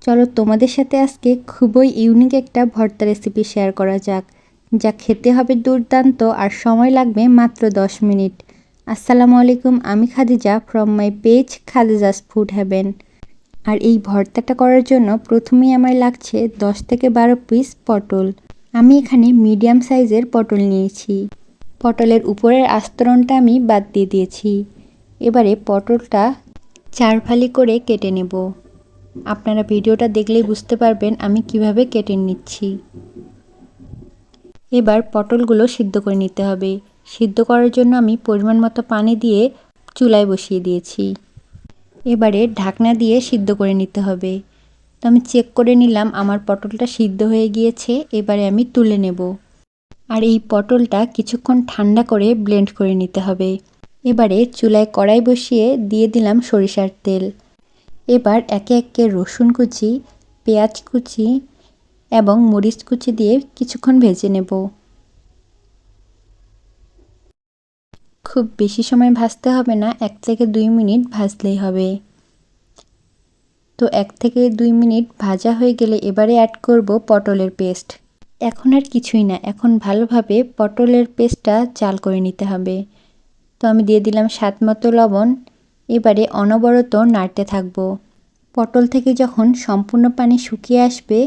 চলো তোমাদের সাথে আজকে খুবই ইউনিক একটা ভর্তা রেসিপি শেয়ার করা যাক, যা খেতে হবে দুর্দান্ত আর সময় লাগবে মাত্র 10 মিনিট। আসসালামু আলাইকুম, আমি Khadija from my page Khadija's food heaven. আর এই ভর্তাটা করার জন্য প্রথমেই আমার লাগছে 10 থেকে 12 পিস পটল। আমি এখানে মিডিয়াম সাইজের পটল নিয়েছি। পটলের উপরের আস্তরণটা আমি বাদ দিয়ে দিয়েছি। এবারে পটলটা 4 ফালি করে কেটে নেব। আপনারা ভিডিওটা দেখলেই বুঝতে পারবেন আমি কিভাবে কেটে নিচ্ছি। এবার পটলগুলো সিদ্ধ করে নিতে হবে। সিদ্ধ করার জন্য আমি পরিমাণ মতো পানি দিয়ে চুলায় বসিয়ে দিয়েছি। এবারে ঢাকনা দিয়ে সিদ্ধ করে নিতে হবে। তো আমি চেক করে নিলাম আমার পটলটা সিদ্ধ হয়ে গিয়েছে। এবারে আমি তুলে নেব। আর এই পটলটা কিছুক্ষণ ঠান্ডা করে ব্লেন্ড করে নিতে হবে। এবারে চুলায় কড়াই বসিয়ে দিয়ে দিলাম সরিষার তেল। এবার একে একে রসুন কুচি, পেঁয়াজ কুচি এবং মরিচ কুচি দিয়ে কিছুক্ষণ ভেজে নেব। খুব বেশি সময় ভাজতে হবে না, 1 থেকে 2 মিনিট ভাজলেই হবে। তো 1 থেকে 2 মিনিট ভাজা হয়ে গেলে এবারে অ্যাড করব পটলের পেস্ট। এখন আর কিছুই না, এখন ভালোভাবে পটলের পেস্টটা জাল করে নিতে হবে। তো আমি দিয়ে দিলাম স্বাদমতো লবণ। এবারে অনবরত নাড়তে থাকবো। পটল থেকে যখন সম্পূর্ণ পানি শুকিয়ে আসবে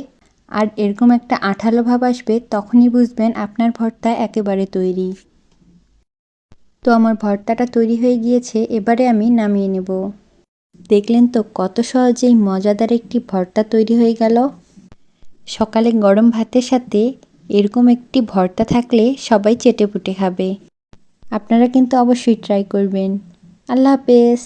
আর এরকম একটা আঠালো ভাব আসবে, তখনই বুঝবেন আপনার ভর্তা একেবারে তৈরি। তো আমার ভর্তাটা তৈরি হয়ে গিয়েছে, এবারে আমি নামিয়ে নেব। দেখলেন তো কত সহজেই মজাদার একটি ভর্তা তৈরি হয়ে গেল। সকালে গরম ভাতের সাথে এরকম একটি ভর্তা থাকলে সবাই চেটেপুটে খাবে। আপনারা কিন্তু অবশ্যই ট্রাই করবেন। আল্লাহ হাফেজ।